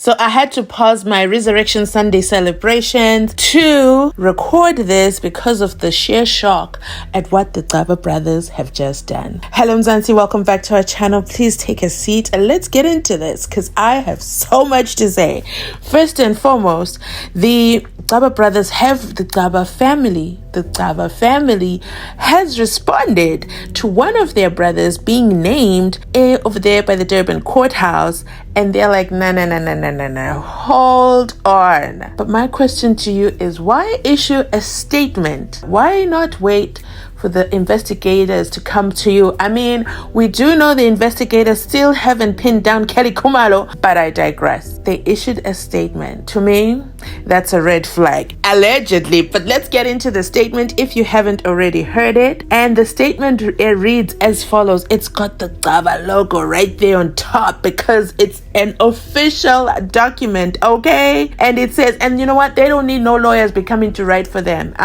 So I had to pause my Resurrection Sunday celebrations to record this because of the sheer shock at what the Gcaba brothers have just done. Hello Mzansi, welcome back to our channel. Please take a seat and let's get into this because I have so much to say. First and foremost, the Gcaba brothers have the Gcaba family. The Gcaba family has responded to one of their brothers being named over there by the Durban courthouse, and they're like, no, hold on. But my question to you is, why issue a statement? Why not wait for the investigators to come to you? I mean, we do know the investigators still haven't pinned down Kelly Khumalo, but I digress. They issued a statement. To me, that's a red flag, allegedly. But let's get into the statement if you haven't already heard it. And the statement reads as follows. It's got the Gcaba logo right there on top because it's an official document, okay? And it says, and you know what? They don't need no lawyers be coming to write for them.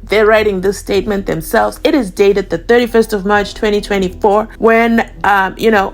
They're writing this statement themselves. It is dated the 31st of March 2024 when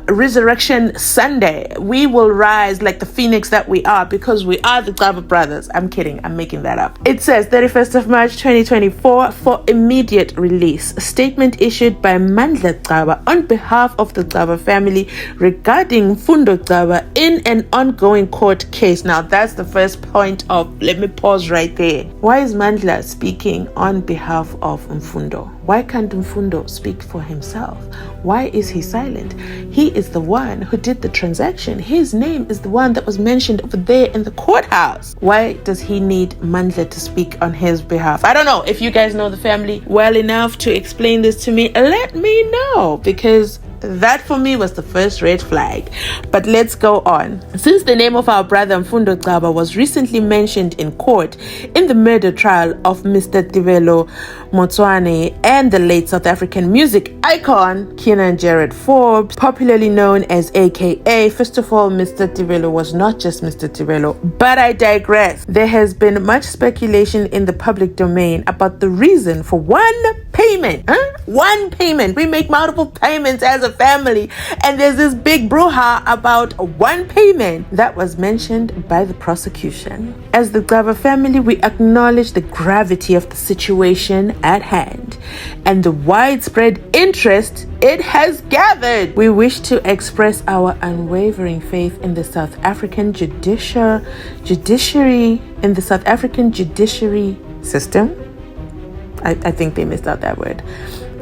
Resurrection Sunday, we will rise like the phoenix that we are because we are the Gcaba brothers. I'm kidding, I'm making that up. It says 31st of March 2024 for immediate release. A statement issued by Mandla Gcaba on behalf of the Gcaba family regarding Mfundo Gcaba in an ongoing court case. Now that's the first point of, let me pause right there. Why is Mandla speaking on behalf of Mfundo? Why can't Mfundo speak for himself? Why is he silent? He is the one who did the transaction. His name is the one that was mentioned over there in the courthouse. Why does he need Mandla to speak on his behalf? I don't know. If you guys know the family well enough to explain this to me, let me know, because that for me was the first red flag. But let's go on. Since the name of our brother Mfundo Gcaba was recently mentioned in court in the murder trial of Mr. Tibz Motswane and the late South African music icon Keenan Jared Forbes, popularly known as AKA, first of all, Mr. Tibz was not just Mr. Tibz, but I digress. There has been much speculation in the public domain about the reason for one payment. One payment. We make multiple payments as a family, and there's this big brouhaha about one payment that was mentioned by the prosecution. As the Gcaba family, we acknowledge the gravity of the situation at hand and the widespread interest it has gathered. We wish to express our unwavering faith in the South African judiciary system. I think they missed out that word.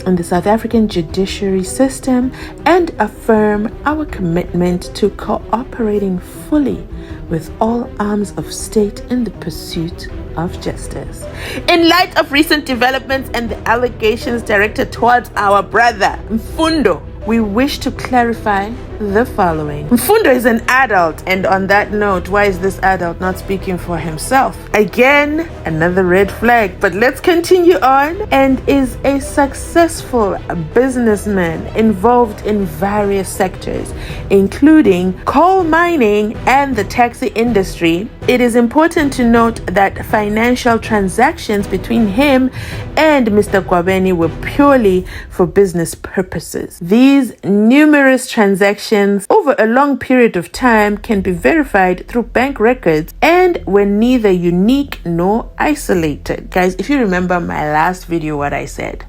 In the South African judiciary system, and affirm our commitment to cooperating fully with all arms of state in the pursuit of justice. In light of recent developments and the allegations directed towards our brother Mfundo, we wish to clarify the following. Mfundo is an adult, and on that note, why is this adult not speaking for himself? Again, another red flag, but let's continue on. And is a successful businessman involved in various sectors, including coal mining and the taxi industry. It is important to note that financial transactions between him and Mr. Gwabeni were purely for business purposes. These numerous transactions over a long period of time can be verified through bank records and were neither unique nor isolated. Guys, if you remember my last video, what I said,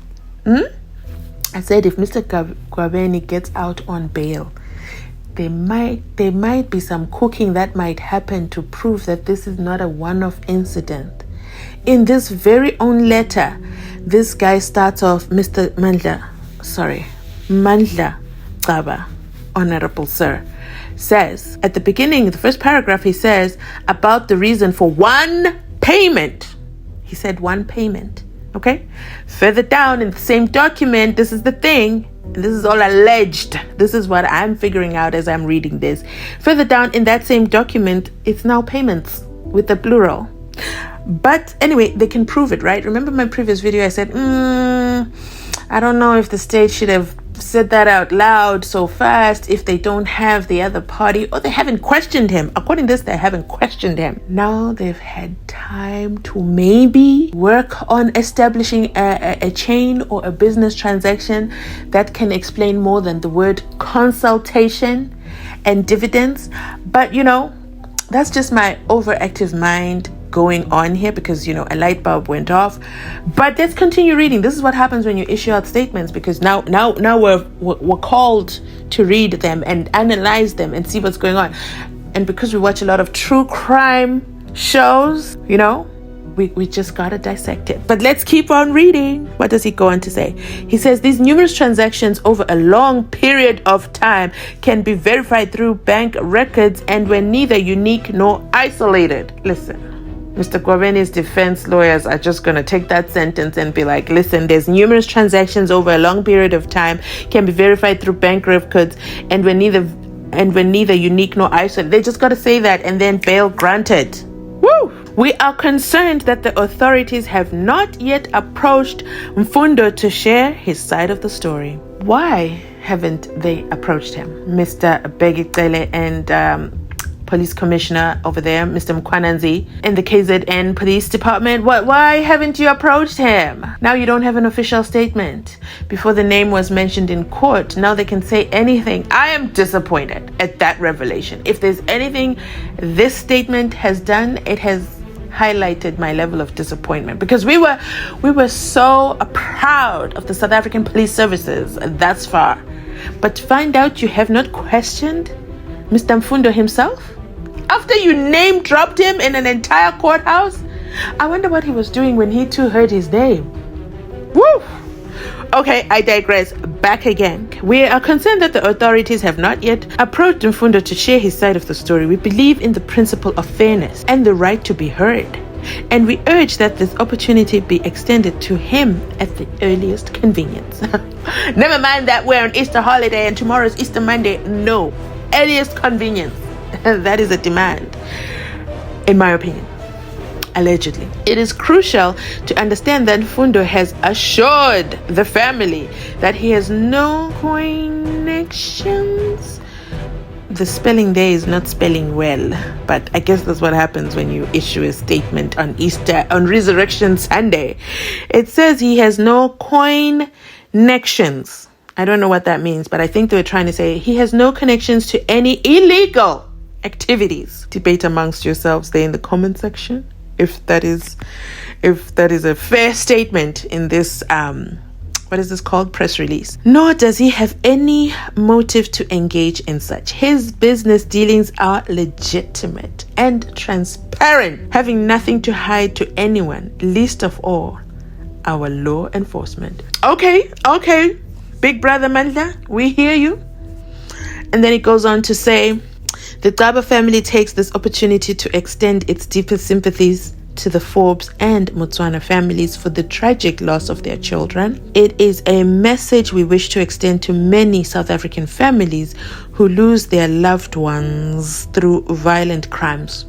I said if Mr. Gwabeni gets out on bail, there might be some cooking that might happen to prove that this is not a one-off incident. In this very own letter, this guy starts off, Mr. Mandla Gcaba, Honorable Sir, says at the beginning, the first paragraph, he says about the reason for one payment. He said one payment. Okay. Further down in the same document, this is the thing. And this is all alleged. This is what I'm figuring out as I'm reading this. Further down in that same document, it's now payments with the plural. But anyway, they can prove it, right? Remember my previous video, I said, I don't know if the state should have said that out loud so fast if they don't have the other party, or they haven't questioned him. According to this, they haven't questioned him. Now they've had time to maybe work on establishing a chain or a business transaction that can explain more than the word consultation and dividends. But That's just my overactive mind going on here because, you know, a light bulb went off. But let's continue reading. This is what happens when you issue out statements, because now we're called to read them and analyze them and see what's going on. And because we watch a lot of true crime shows, you know, we just gotta dissect it. But let's keep on reading. What does he go on to say? He says these numerous transactions over a long period of time can be verified through bank records and were neither unique nor isolated. Listen, Mr. Gwabeni's defense lawyers are just going to take that sentence and be like, listen, there's numerous transactions over a long period of time can be verified through bank records and were neither unique nor isolated. They just got to say that and then bail granted. Woo! We are concerned that the authorities have not yet approached Mfundo to share his side of the story. Why haven't they approached him? Mr. Begitele and Police Commissioner over there, Mr. Mkwananzi, in the KZN Police Department. Why haven't you approached him? Now you don't have an official statement. Before the name was mentioned in court, now they can say anything. I am disappointed at that revelation. If there's anything this statement has done, it has highlighted my level of disappointment, because we were so proud of the South African police services thus far. But to find out you have not questioned Mr. Mfundo himself? After you name dropped him in an entire courthouse? I wonder what he was doing when he too heard his name. Woo! Okay, I digress. Back again. We are concerned that the authorities have not yet approached Mfundo to share his side of the story. We believe in the principle of fairness and the right to be heard. And we urge that this opportunity be extended to him at the earliest convenience. Never mind that we're on Easter holiday and tomorrow's Easter Monday. No. Earliest convenience. That is a demand, in my opinion. Allegedly. It is crucial to understand that Mfundo has assured the family that he has no connections. The spelling there is not spelling well, but I guess that's what happens when you issue a statement on Easter, on Resurrection Sunday. It says he has no connections. I don't know what that means, but I think they were trying to say he has no connections to any illegal activities. Debate amongst yourselves there in the comment section if that is a fair statement in this what is this called, press release. Nor does he have any motive to engage in such. His business dealings are legitimate and transparent, having nothing to hide to anyone, least of all our law enforcement. Okay, Big Brother Mandla, we hear you. And then it goes on to say, the Gcaba family takes this opportunity to extend its deepest sympathies to the Forbes and Motswana families for the tragic loss of their children. It is a message we wish to extend to many South African families who lose their loved ones through violent crimes.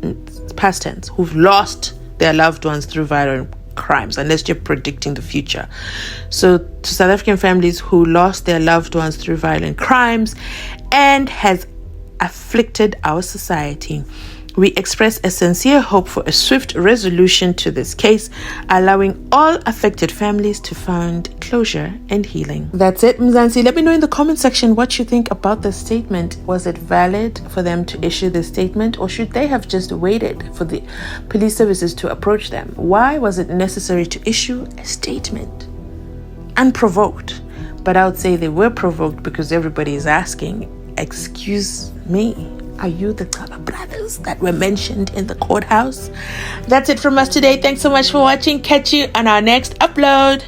It's past tense, who've lost their loved ones through violent crimes, unless you're predicting the future. So to South African families who lost their loved ones through violent crimes and has afflicted our society, we express a sincere hope for a swift resolution to this case, allowing all affected families to find closure and healing. That's it, Mzansi. Let me know in the comment section what you think about the statement. Was it valid for them to issue this statement, or should they have just waited for the police services to approach them? Why was it necessary to issue a statement unprovoked? But I would say they were provoked because everybody is asking, excuse me, are you the Gcaba brothers that were mentioned in the courthouse? That's it from us today. Thanks so much for watching. Catch you on our next upload.